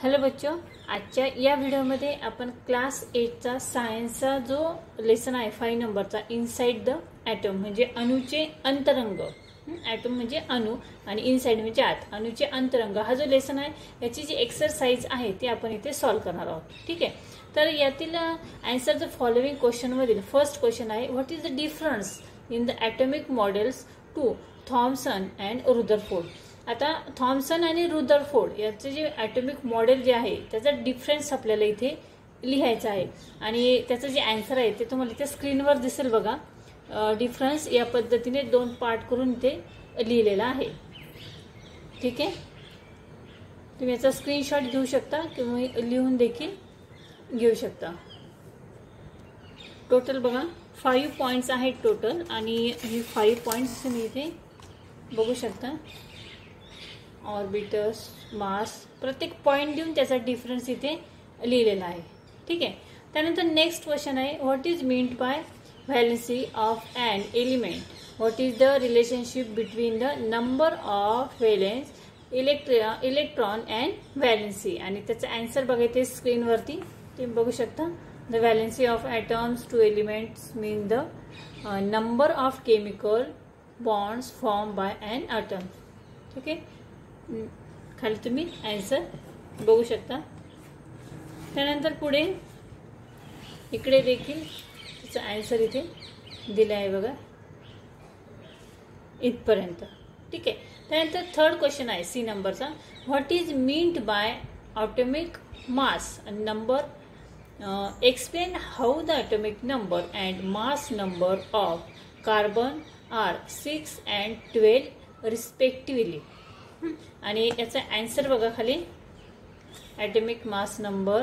Hello बच्चों, आजच्या या व्हिडिओमध्ये आपण क्लास 8 चा सायन्सचा जो लेसन आहे 5 नंबरचा इनसाइड द ॲटम म्हणजे अणूचे अंतरंग. ॲटम म्हणजे अणु आणि इनसाइड म्हणजे आत, अणूचे अंतरंग हा जो लेसन आहे याची जी एक्सरसाइज आहे ती आपण इथे सॉल्व करणार आहोत. ठीक आहे, तर यातील आन्सर द फॉलोइंग क्वेश्चन मधील फर्स्ट क्वेश्चन आहे, what is the difference in the atomic models to Thomson and Rutherford. आता थॉम्सन आणि रुदरफोर्ड याचे जे ॲटॉमिक मॉडेल जे आहे त्याचा डिफरन्स आपल्याला इथे लिहायचा आहे आणि त्याचं जे आन्सर आहे ते तुम्हाला इथे स्क्रीनवर दिसेल बघा. डिफरन्स या पद्धतीने दोन पार्ट करून इथे लिहिलेला आहे. ठीक आहे, तुम्ही याचा स्क्रीनशॉट घेऊ शकता किंवा लिहून देखील घेऊ शकता. टोटल बघा 5 पॉईंट्स आहेत टोटल आणि हे 5 पॉईंट्स तुम्ही इथे बघू शकता. ऑर्बिटर्स, मास, प्रत्येक पॉइंट देऊन त्याचा डिफरन्स इथे लिहिलेला आहे. ठीक आहे, त्यानंतर नेक्स्ट क्वेश्चन आहे, what is meant by valency of an element. What is the relationship between the number of valence electron and valency. आणि त्याचा आन्सर बघायचे स्क्रीनवरती तुम्ही बघू शकता. The valency of atoms to elements mean the number of chemical bonds form by an atom. ठीक आहे, खाली तुम्ही आन्सर बघू शकता. त्यानंतर पुढे इकडे देखील त्याचा आन्सर इथे दिला आहे बघा इथपर्यंत. ठीक आहे, त्यानंतर थर्ड क्वेश्चन आहे सी नंबरचा, what is meant by atomic mass number. Explain how the atomic number and mass number of carbon are 6 and 12 respectively. आणि याचा आन्सर बघा खाली, atomic mass number,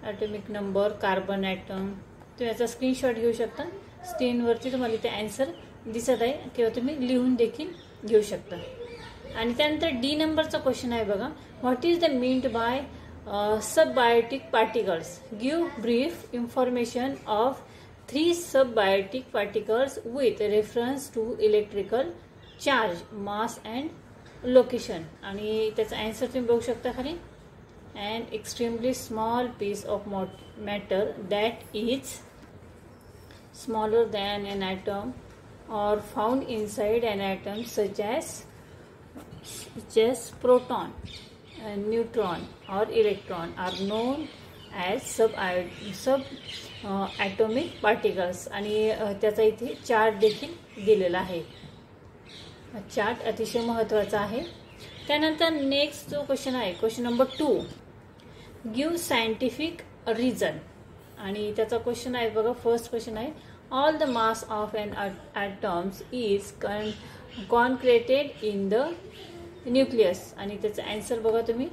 atomic number, carbon atom. तुम्ही याचा screenshot घेऊ शकता. स्क्रीनवरती तुम्हाला इथे आन्सर दिसत आहे किंवा तुम्ही लिहून देखील घेऊ शकता. आणि त्यानंतर डी नंबरचा क्वेश्चन आहे बघा, what is the meant by subatomic particles. Give brief information of 3 subatomic particles with reference to electrical charge, mass and location. आणि त्याचा आन्सर तुम्ही बघू शकता खाली, and extremely small piece of matter that is smaller than an atom or found inside an atom such as proton, neutron or electron are known as subatomic particles. आणि त्याचा इथे chart देखील दिलेला आहे. चार्ट अतिशय महत्त्वाचा आहे. त्यानंतर नेक्स्ट जो क्वेश्चन आहे question number 2, give scientific reason. आणि त्याचा क्वेश्चन आहे बघा, फर्स्ट क्वेश्चन आहे, all the mass of an atom is concreted in the nucleus. आणि त्याचा आन्सर बघा तुम्ही.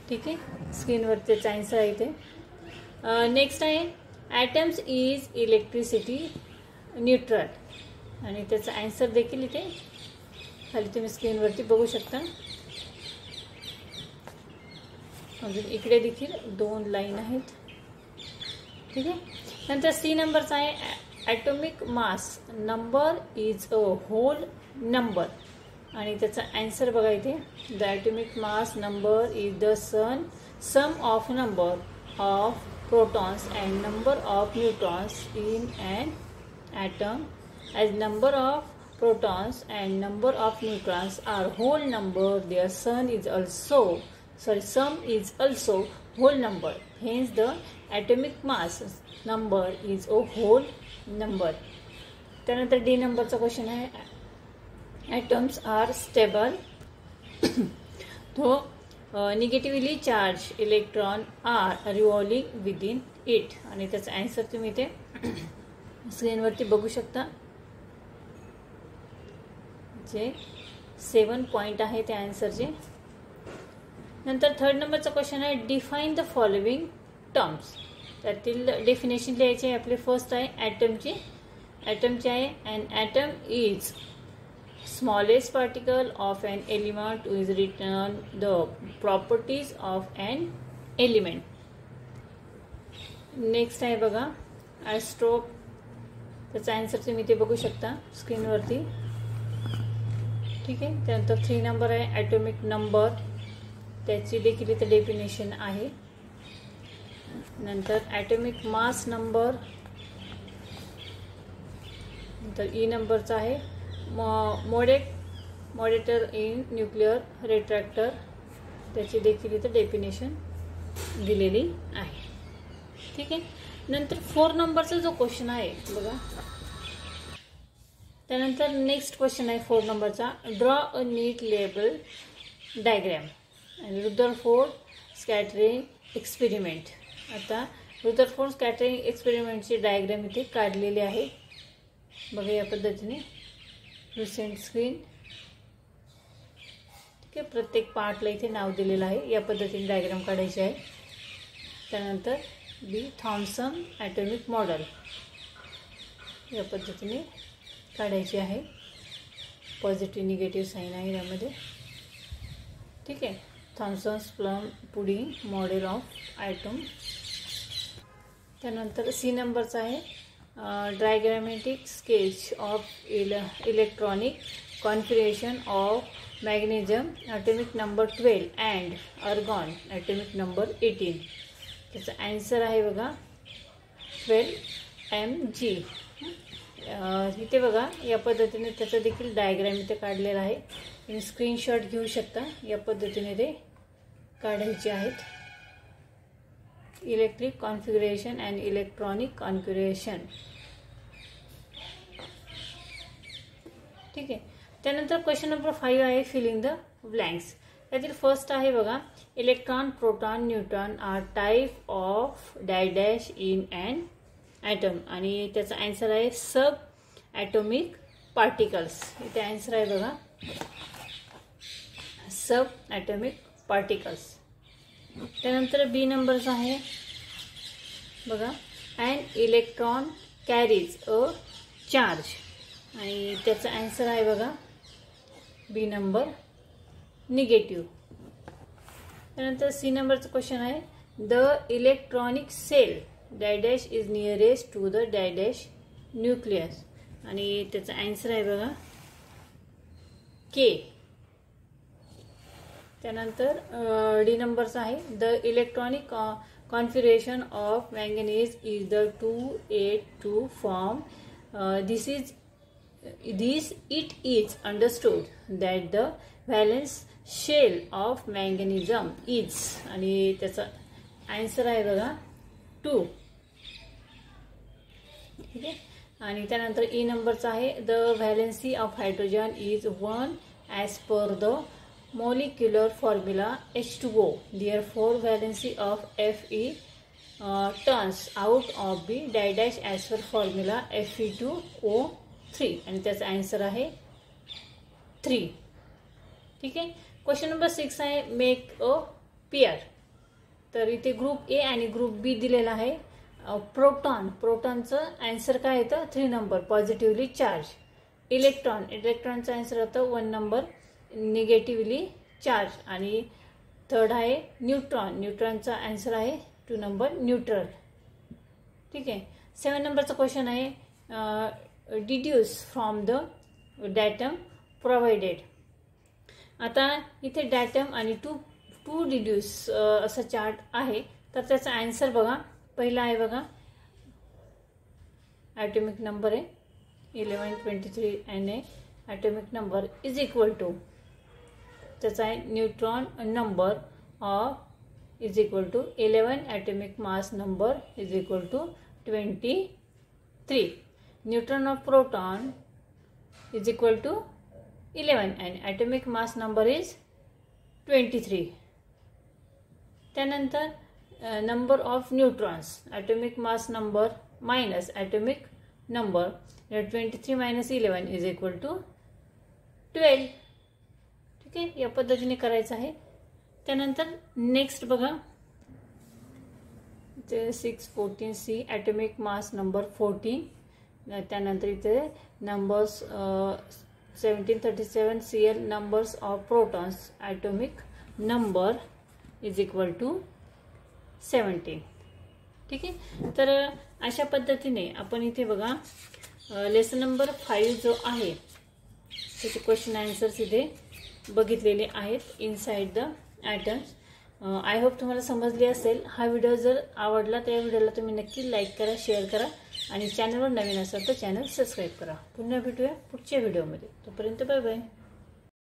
ठीक आहे, स्क्रीनवर त्याचा आन्सर आहे इथे. नेक्स्ट आहे, ॲटम्स इज इलेक्ट्रिसिटी न्यूट्रल. आणि त्याचा आन्सर देखील इथे खाली तुम्ही स्क्रीनवरती बघू शकता. अजून इकडे देखील 2 लाईन आहेत. ठीक आहे, नंतर सी नंबरचा आहे, atomic mass number is a whole number. आणि त्याचा आन्सर बघा इथे, the atomic mass number is the sum of number of protons and number of neutrons in an atom. As number of protons and number of neutrons are whole number, their sum is also whole number, hence the atomic mass number is a whole number. त्यानंतर D नंबरचा question आहे, atoms are stable though negatively charged electron are revolving within it. आणि त्याचा answer तुम्ही इथे स्क्रीनवरती बघू शकता. जे 7 पॉइंट आहे त्या आन्सरचे. नंतर थर्ड नंबरचा क्वेश्चन आहे, डिफाईन द फॉलोइंग टर्म्स. त्यातील डेफिनेशन लिहायची आहे आपले. फर्स्ट आहे ॲटमचे आहे, and atom is smallest particle of an element is return the properties of an element. Next आहे बघा ॲस्ट्रोप. त्याचा आन्सर तुम्ही इथे बघू शकता स्क्रीनवरती. ठीक आहे. त्यानंतर 3 नंबर आहे ॲटॉमिक नंबर, त्याची देखील इथे डेफिनेशन आहे. नंतर ॲटॉमिक मास नंबर, नंतर ई नंबरचा आहे मॉडेटर इन न्यूक्लिअर रिट्रॅक्टर, त्याची देखील इथे डेफिनेशन दिलेली आहे. ठीक आहे. नंतर 4 नंबरचा जो क्वेश्चन आहे बघा, त्यानंतर नेक्स्ट क्वेश्चन आहे 4 नंबरचा, draw a neat label diagram आणि रुदरफोर्ड स्कॅटरिंग एक्सपेरिमेंट. आता रुदरफोर्ड स्कॅटरिंग एक्सपेरिमेंटची डायग्रॅम इथे काढलेली आहे बघा या पद्धतीने, रिसेंट स्क्रीन. ठीक आहे. प्रत्येक पार्टला इथे नाव दिलेलं आहे, या पद्धतीने डायग्राम काढायची आहे. त्यानंतर बी थॉम्सन ॲटॉमिक मॉडेल या पद्धतीने काढायची आहे. पॉझिटिव्ह निगेटिव्ह साईन आहे यामध्ये. ठीक आहे. Thomson's plum pudding model of atom. त्यानंतर सी नंबरचा आहे diagrammatic sketch of electronic configuration of magnesium atomic number 12 and argon atomic number 18. त्याचा आन्सर आहे बघा 12 mg. इथे बघा या पद्धतीने त्याचा देखील डायग्राम इथे काढलेला आहे. तुम्ही स्क्रीनशॉट घेऊ शकता. या पद्धतीने ते काढायचे आहेत. Electric configuration and electronic configuration. ठीक आहे. त्यानंतर क्वेश्चन नंबर 5 आहे फिलिंग द ब्लँक्स. त्यातील फर्स्ट आहे बघा, electron proton neutron are type of dash in and atom, आणि त्याचा आन्सर आहे सब ॲटॉमिक पार्टिकल्स. इथे आन्सर आहे बघा सब ॲटॉमिक पार्टिकल्स. त्यानंतर बी नंबरचा आहे बघा, and electron carries a charge, आणि त्याचा आन्सर आहे बघा बी नंबर निगेटिव्ह. त्यानंतर सी नंबरचा क्वेश्चन आहे, the electronic cell dash is nearest to the dash nucleus, आणि त्याचा आन्सर आहे बघा के. त्यानंतर डी नंबरचा आहे, the electronic configuration of manganese is the 282 form. It is understood that the valence shell of manganism is, आणि त्याचा आन्सर आहे बघा 2. ठीक आहे. आणि त्यानंतर ई नंबरचा आहे, the valency of hydrogen is 1 as per the molecular formula H2O. Therefore, valency of Fe turns out of B dash as per formula Fe2O3, आणि त्याचा आन्सर आहे 3. ठीक आहे. क्वेश्चन नंबर 6 आहे, मेक अ पेअर. तर इथे ग्रुप ए आणि group बी दिलेला आहे. प्रोटॉनचं आन्सर काय येतं 3 नंबर पॉझिटिव्हली चार्ज. इलेक्ट्रॉनचा आन्सर होतं 1 नंबर निगेटिव्हली चार्ज, आणि थर्ड आहे न्यूट्रॉनचा आन्सर आहे 2 नंबर न्यूट्रल. ठीक आहे. 7 नंबरचा क्वेश्चन आहे, deduce from the datum provided. आता इथे डॅटम आणि टू डिड्यूस असा चार्ट आहे. तर त्याचा आन्सर बघा, पहिला आहे बघा ॲटॉमिक नंबर आहे 1123 Na atomic number is equal to, त्याचा आहे neutron number of is equal to 11 atomic mass number is equal to 23. Neutron of proton is equal to 11 and atomic mass number is 23. त्यानंतर number of neutrons, atomic mass number minus atomic number, 23 minus 11 is equal to 12. ठीक आहे. या पद्धतीने करायचं आहे. त्यानंतर next बघा, 614C atomic mass number 14. त्यानंतर इथे numbers 1737 Cl numbers of protons, atomic number is equal to 17. ठीक आहे. तर अशा पद्धतीने आपण इथे बघा लेसन नंबर 5 जो आहे त्याचे क्वेश्चन आन्सर्स इथे बघितलेले आहेत inside the atoms. I hope तुम्हाला समजले असेल. हा व्हिडिओ जर आवडला तर या व्हिडिओला तुम्ही नक्की लाईक करा, शेअर करा आणि चॅनलवर नवीन असाल तर चॅनल सबस्क्राईब करा. पुन्हा भेटूया पुढच्या व्हिडिओमध्ये. तोपर्यंत बाय बाय.